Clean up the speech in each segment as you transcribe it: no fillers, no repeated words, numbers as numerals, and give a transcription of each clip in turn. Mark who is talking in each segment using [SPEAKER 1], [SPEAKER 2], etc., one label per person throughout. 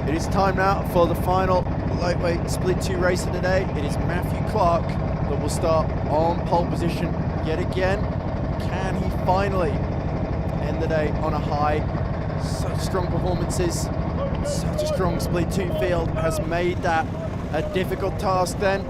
[SPEAKER 1] It is time now for the final lightweight split 2 race of the day. It is Matthew Clark that will start on pole position yet again. Can he finally end the day on a high? Such strong performances, such a strong split 2 field has made that a difficult task then.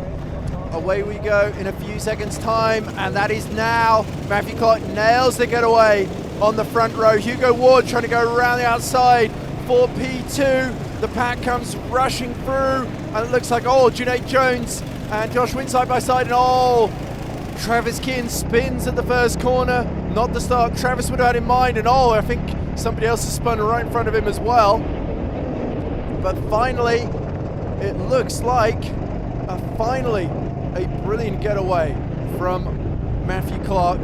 [SPEAKER 1] Away we go in a few seconds time, and that is now. Matthew Clark nails the getaway on the front row. Hugo Ward trying to go around the outside for P2. The pack comes rushing through, and it looks like, Junaid Jones and Josh Wynn side by side, and Travis Keane spins at the first corner. Not the start Travis would have had in mind, and I think somebody else has spun right in front of him as well. But finally, it looks like finally a brilliant getaway from Matthew Clark,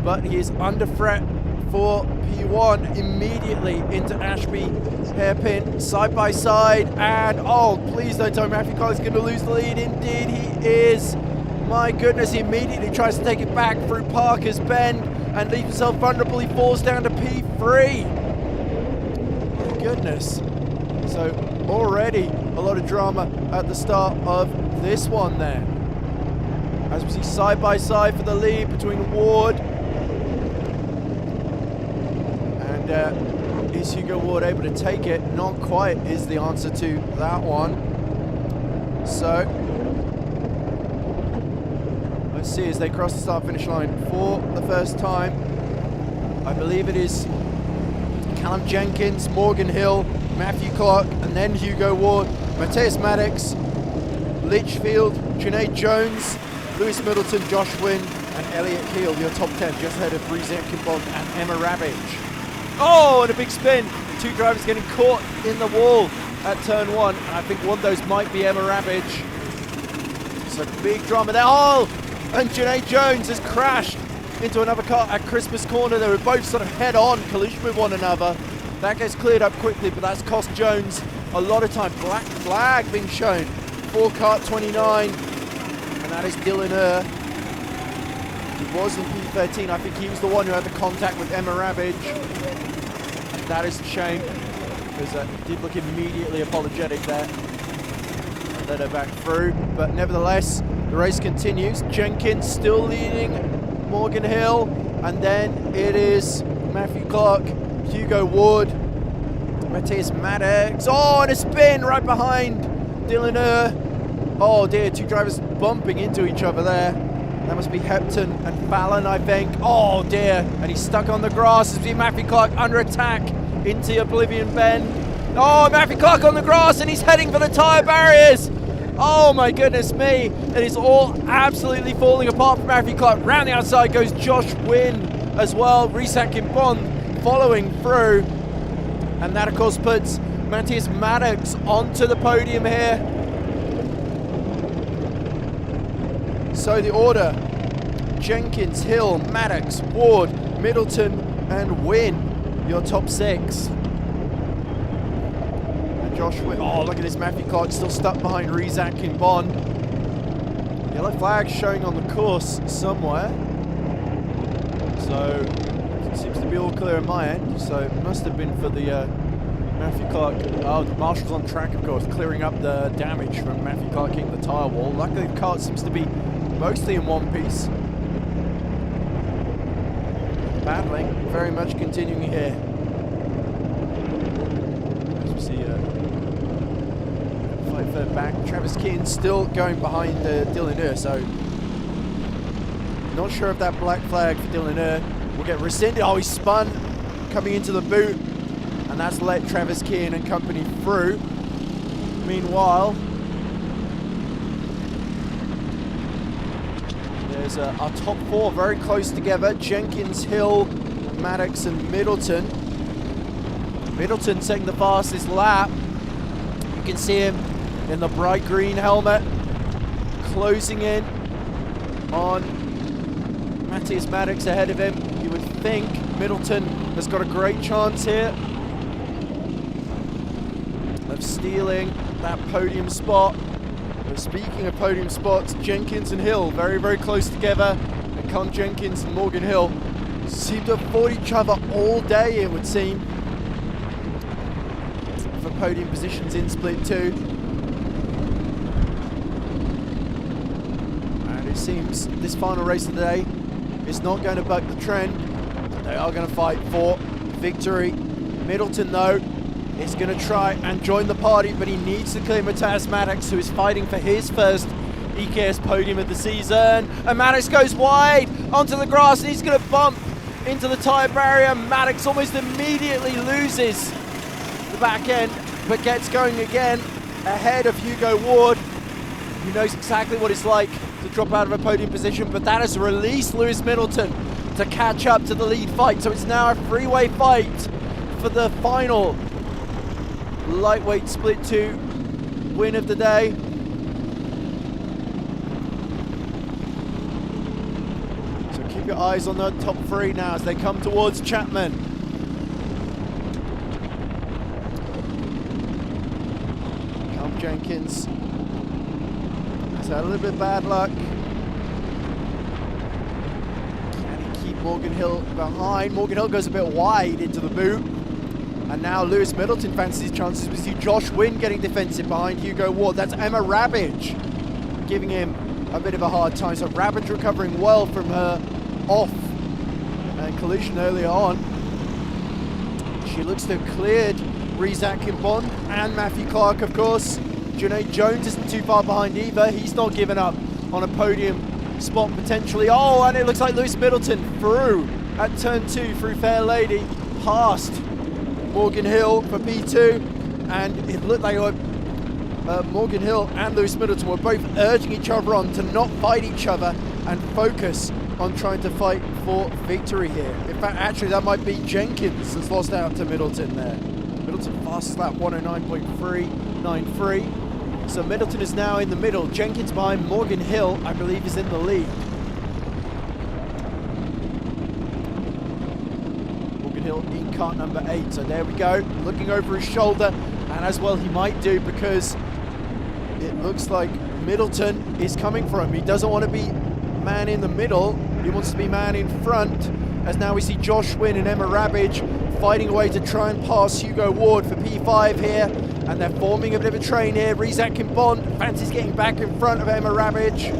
[SPEAKER 1] but he is under threat for P1 immediately into Ashby hairpin side by side, and please don't tell me Matthew Clark is going to lose the lead. Indeed he is. My goodness, he immediately tries to take it back through Parker's Bend and leaves himself vulnerable. He falls down to P3. My goodness. So already a lot of drama at the start of this one then, as we see side by side for the lead between Ward and is Hugo Ward able to take it? Not quite is the answer to that one. So let's see as they cross the start finish line for the first time. I believe it is Callum Jenkins, Morgan Hill, Matthew Clark, and then Hugo Ward, Matthias Maddox, Litchfield, Junaid Jones, Lewis Middleton, Josh Wynn, and Elliot Keel, your top 10, just ahead of Rizek Kimbon and Emma Ravage. And a big spin. 2 drivers getting caught in the wall at turn 1. I think one of those might be Emma Ravage. So big drama there. And Junaid Jones has crashed into another car at Christmas Corner. They were both sort of head-on collision with one another. That gets cleared up quickly, but that's cost Jones a lot of time. Black flag being shown for kart 29, and that is Dylan He was in P13. I think he was the one who had the contact with Emma Ravage. And that is a shame, because he did look immediately apologetic there. Let her back through, but nevertheless, the race continues. Jenkins still leading Morgan Hill, and then it is Matthew Clark, Hugo Ward, Matthias Maddox. And a spin right behind Dylan Oh dear, 2 drivers bumping into each other there. That must be Hepton and Fallon, I think. Oh dear, and he's stuck on the grass. As we see Matthew Clark under attack into Oblivion Bend. Matthew Clark on the grass, and he's heading for the tyre barriers. Oh my goodness me, it is all absolutely falling apart for Matthew Clark. Round the outside goes Josh Wynn as well. Rizek Kimbon following through, and that of course puts Matthias Maddox onto the podium here. So the order: Jenkins, Hill, Maddox, Ward, Middleton, and Wynn, your top 6. And Josh Wynn, look at this, Matthew Clark still stuck behind Rizek Kimbon. Yellow flag showing on the course somewhere. So it seems to be all clear on my end. So it must have been for the Matthew Clark. The marshal's on track, of course, clearing up the damage from Matthew Clark hitting the tyre wall. Luckily the car seems to be mostly in one piece. Battling very much continuing here. As we see fight further back. Travis Keane still going behind Dylan so not sure if that black flag for Dylan will get rescinded. He spun coming into the boot, and that's let Travis Keane and company through. Meanwhile, there's our top 4 very close together: Jenkins, Hill, Maddox, and Middleton. Middleton taking the fastest lap. You can see him in the bright green helmet, closing in on Matthias Maddox ahead of him. You would think Middleton has got a great chance here of stealing that podium spot. But speaking of podium spots, Jenkins and Hill very, very close together. And Con Jenkins and Morgan Hill seem to have fought each other all day, it would seem. for podium positions in split 2. And it seems this final race of the day is not going to buck the trend. They are going to fight for victory. Middleton, though, is going to try and join the party, but he needs to clear Matthias Maddox, who is fighting for his first EKS podium of the season. And Maddox goes wide onto the grass, and he's going to bump into the tyre barrier. Maddox almost immediately loses the back end, but gets going again ahead of Hugo Ward, who knows exactly what it's like to drop out of a podium position, but that has released Lewis Middleton to catch up to the lead fight. So it's now a three-way fight for the final lightweight split 2 win of the day. So keep your eyes on the top 3 now as they come towards Chapman. Come Jenkins. Has had a little bit of bad luck. Can he keep Morgan Hill behind? Morgan Hill goes a bit wide into the boot. And now Lewis Middleton fancies his chances. We see Josh Wynn getting defensive behind Hugo Ward. That's Emma Rabbage giving him a bit of a hard time. So Rabbage recovering well from her off and collision earlier on. She looks to have cleared Rees Atkinbond and Matthew Clark, of course. Junaid Jones isn't too far behind either. He's not given up on a podium spot potentially. Oh, and it looks like Lewis Middleton through at turn 2 through Fair Lady, past Morgan Hill for P2, and it looked like Morgan Hill and Lewis Middleton were both urging each other on to not fight each other and focus on trying to fight for victory here. In fact, actually, that might be Jenkins that's lost out to Middleton there. Middleton fastest lap 109.393. So Middleton is now in the middle. Jenkins behind Morgan Hill, I believe, is in the lead. Hill in car number 8. So there we go, looking over his shoulder, and as well he might do, because it looks like Middleton is coming for him. He doesn't want to be man in the middle, he wants to be man in front, as now we see Josh Wynn and Emma Rabbage fighting away to try and pass Hugo Ward for P5 here, and they're forming a bit of a train here. Rees Atkinbond fancies getting back in front of Emma Rabbage.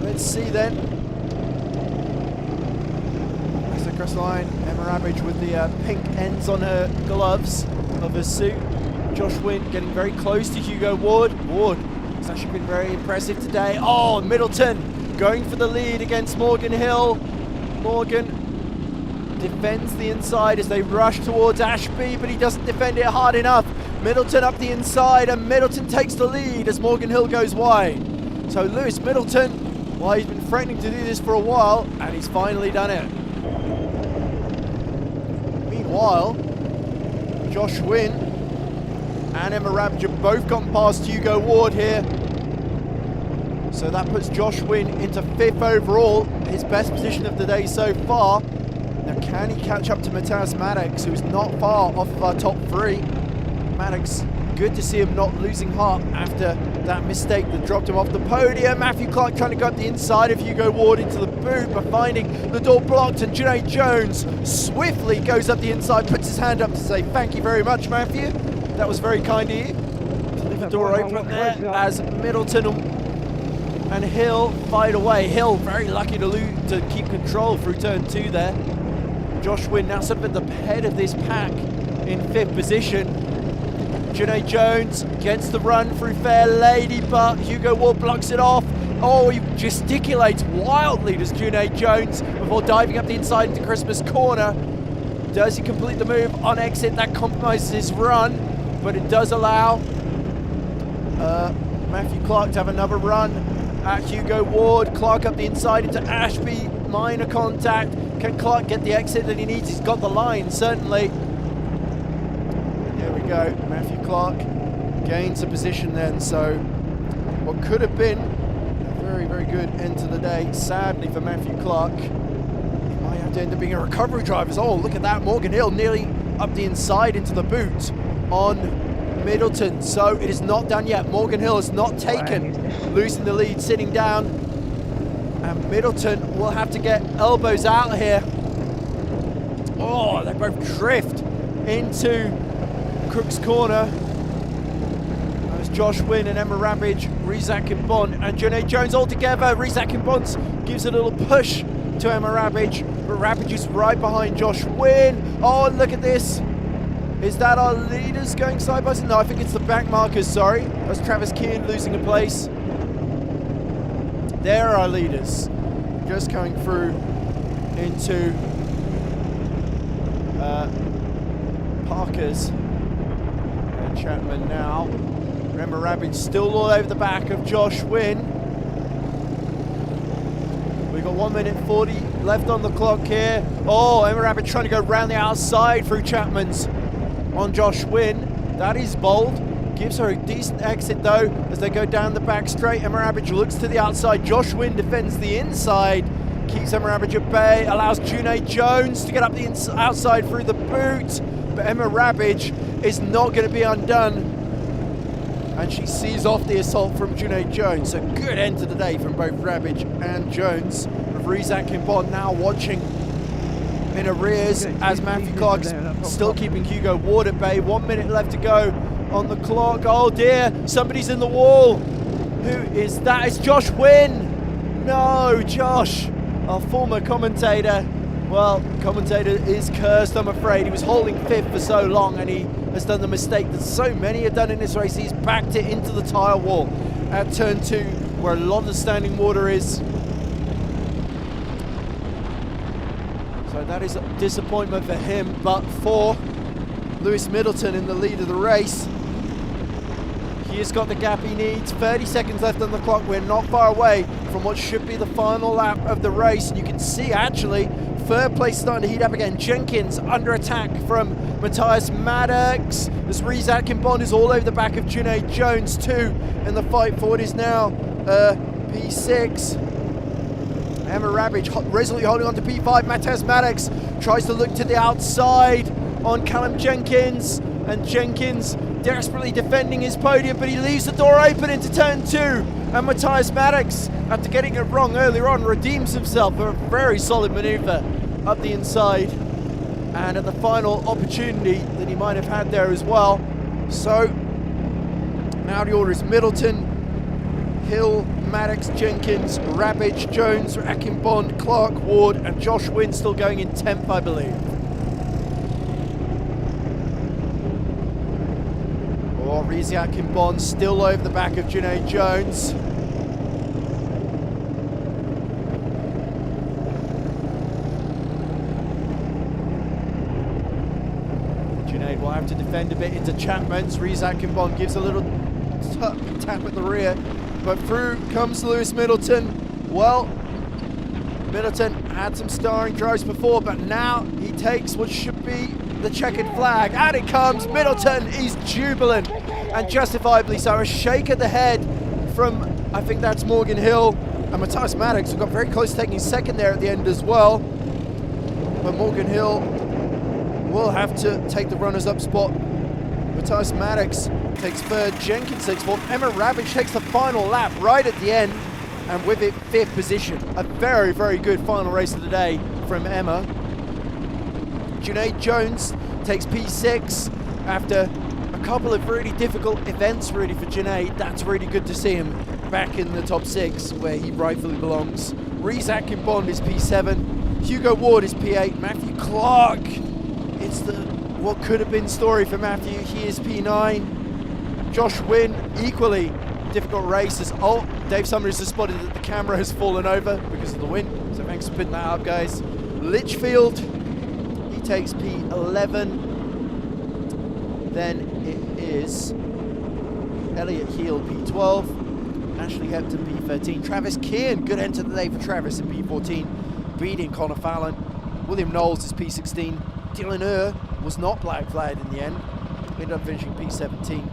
[SPEAKER 1] Let's see then. Across the line, Emma Rabbage with the pink ends on her gloves of her suit. Josh Wynn getting very close to Hugo Ward. Ward has actually been very impressive today. Oh, Middleton going for the lead against Morgan Hill. Morgan defends the inside as they rush towards Ashby, but he doesn't defend it hard enough. Middleton up the inside, and Middleton takes the lead as Morgan Hill goes wide. So Lewis Middleton, well, he's been threatening to do this for a while, and he's finally done it. Meanwhile, Josh Wynn and Emma Rabbage have both gotten past Hugo Ward here. So that puts Josh Wynn into 5th overall, his best position of the day so far. Now, can he catch up to Matthias Maddox, who's not far off of our top 3? Maddox, good to see him not losing heart after that mistake that dropped him off the podium. Matthew Clark trying to go up the inside of Hugo Ward into the boot, but finding the door blocked, and Junaid Jones swiftly goes up the inside, puts his hand up to say thank you very much, Matthew. That was very kind of you to leave the door open there as Middleton and Hill fight away. Hill very lucky to keep control through turn 2 there. Josh Wynn now sort of at the head of this pack in 5th position. Junaid Jones gets the run through Fair Lady, but Hugo Ward blocks it off. Oh, he gesticulates wildly, does Junaid Jones, before diving up the inside into Christmas corner. Does he complete the move on exit? That compromises his run, but it does allow Matthew Clark to have another run at Hugo Ward. Clark up the inside into Ashby, minor contact. Can Clark get the exit that he needs? He's got the line, certainly. There we go, Matthew Clark gains a position then, so what could have been a very, very good end to the day, sadly for Matthew Clark, he might have to end up being a recovery driver. Oh, look at that, Morgan Hill nearly up the inside into the boot on Middleton, so it is not done yet. Morgan Hill has not taken, losing the lead, sitting down, and Middleton will have to get elbows out here Oh, they both drift into Crook's Corner. That's Josh Wynn and Emma Ravage, Rizak and Bond, and Junaid Jones all together. Rizak and Bond gives a little push to Emma Ravage, but Ravage is right behind Josh Wynn. Oh, look at this. Is that our leaders going side by side? No, I think it's the back markers, sorry. That's Travis Keane losing a place. There are our leaders. Just coming through into Parker's and Chapman now. Emma Ravage still all over the back of Josh Wynn. We've got 1 minute 40 left on the clock here. Oh, Emma Ravage trying to go round the outside through Chapman's on Josh Wynn. That is bold. Gives her a decent exit though as they go down the back straight. Emma Ravage looks to the outside. Josh Wynn defends the inside. Keeps Emma Ravage at bay. Allows Junaid Jones to get up the outside through the boot. But Emma Ravage is not going to be undone. And she sees off the assault from Junaid Jones. So good end to the day from both Ravage and Jones. With Rizak and Bond now watching in arrears as Matthew Clark's still keeping Hugo Ward at bay. 1 minute left to go on the clock. Oh dear, somebody's in the wall. Who is that? It's Josh Wynn. No, Josh, our former commentator. Well, commentator is cursed, I'm afraid. He was holding fifth for so long and he has done the mistake that so many have done in this race. He's backed it into the tyre wall at turn 2 where a lot of the standing water is. So that is a disappointment for him, but for Lewis Middleton in the lead of the race, he has got the gap he needs. 30 seconds left on the clock. We're not far away from what should be the final lap of the race. And you can see actually third place starting to heat up again. Jenkins under attack from Matthias Maddox. As Rizak and Bond is all over the back of Junaid Jones too. And the fight forward is now P6. Emma Ravage resolutely holding on to P5. Matthias Maddox tries to look to the outside on Callum Jenkins. And Jenkins desperately defending his podium, but he leaves the door open into turn 2. And Matthias Maddox, after getting it wrong earlier on, redeems himself for a very solid manoeuvre up the inside. And at the final opportunity that he might have had there as well. So now the order is Middleton, Hill, Maddox, Jenkins, Ravage, Jones, Akinbond, Clark, Ward, and Josh Wynn still going in 10th, I believe. Oh, Rizak and Bond still over the back of Junaid Jones. Junaid will have to defend a bit into Chapman's. Rizak and Bond gives a little tap at the rear, but through comes Lewis Middleton. Well, Middleton had some starring drives before, but now he takes what should be the checkered flag. Out it comes. Middleton is jubilant, and justifiably so. A shake at the head from, I think that's Morgan Hill, and Matthias Maddox, who got very close to taking second there at the end as well. But Morgan Hill will have to take the runners-up spot. Matthias Maddox takes third, Jenkins takes fourth, Emma Ravage takes the final lap right at the end, and with it, 5th position. A very, very good final race of the day from Emma. Junaid Jones takes P6 after a couple of really difficult events really for Junaid. That's really good to see him back in the top 6 where he rightfully belongs. Rizak and Bond is P7, Hugo Ward is P8, Matthew Clark, it's the what could have been story for Matthew, he is P9. Josh Wynn, equally difficult races. Oh, Dave Summers has spotted that the camera has fallen over because of the wind, so thanks for putting that up, guys. Litchfield, he takes P11. Then it is Elliot Heel, P12. Ashley Hepton, P13. Travis Keane, good end to the day for Travis in P14, beating Connor Fallon. William Knowles is P16. Dylan was not black flagged in the end. Ended up finishing P17.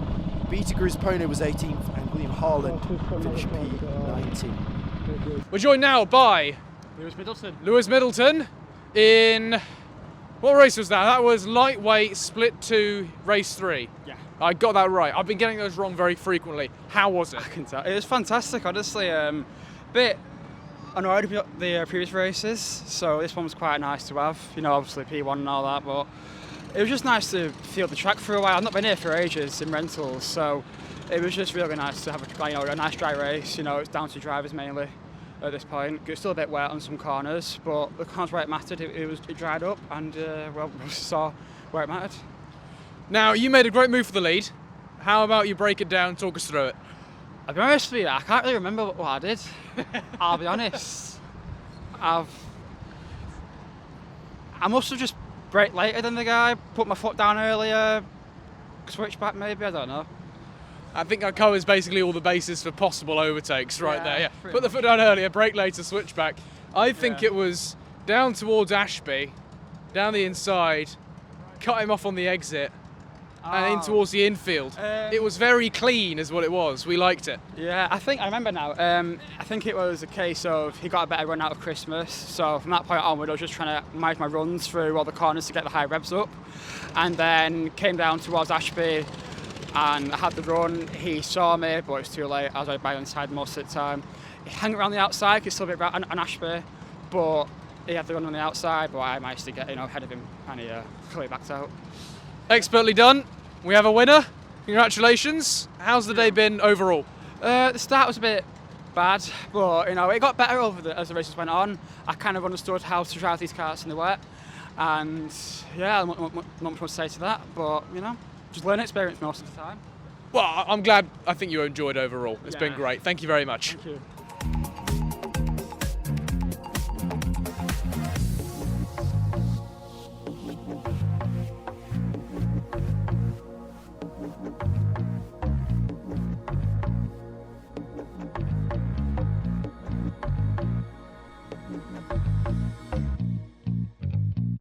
[SPEAKER 1] Peter Grispone was 18th, and William Harland finished P19.
[SPEAKER 2] We're joined now by Lewis Middleton in, what race was that? That was lightweight split 2 race 3.
[SPEAKER 3] Yeah.
[SPEAKER 2] I got that right. I've been getting those wrong very frequently. How was it?
[SPEAKER 3] I can tell. It was fantastic, honestly. Bit I know the previous races, so this one was quite nice to have. You know, obviously P1 and all that, but it was just nice to feel the track for a while. I've not been here for ages in rentals, so it was just really nice to have a nice dry race. You know, it's down to drivers mainly at this point. It was still a bit wet on some corners, but the corners where it mattered, it dried up, and well, we saw where it mattered.
[SPEAKER 2] Now, you made a great move for the lead. How about you break it down, talk us through it?
[SPEAKER 3] I'll be honest with you, I can't really remember what I did. I'll be honest. I must have just braked later than the guy, put my foot down earlier, switch back maybe, I don't know.
[SPEAKER 2] I think that covers basically all the bases for possible overtakes right there. Yeah.
[SPEAKER 3] pretty
[SPEAKER 2] Put the
[SPEAKER 3] much.
[SPEAKER 2] foot down earlier, brake later, switch back. I think it was down towards Ashby, down the inside, cut him off on the exit, and in towards the infield. It was very clean is what it was. We liked it.
[SPEAKER 3] Yeah, I remember now. I think it was a case of he got a better run out of Christmas. So from that point onward, I was just trying to manage my runs through all the corners to get the high revs up. And then came down towards Ashby and I had the run. He saw me, but it's too late. I was by inside most of the time. He hung around the outside, he's still a bit on Ashby, but he had the run on the outside, but I managed to get ahead of him and he clearly backed out.
[SPEAKER 2] Expertly done. We have a winner. Congratulations. How's the day been overall?
[SPEAKER 3] The start was a bit bad, but it got better as the races went on. I kind of understood how to drive these cars in the wet, and yeah, not much more to say to that. But just learn experience most of the time.
[SPEAKER 2] Well, I'm glad. I think you enjoyed overall. It's been
[SPEAKER 3] Yeah.
[SPEAKER 2] great. Thank you very much.
[SPEAKER 3] Thank you.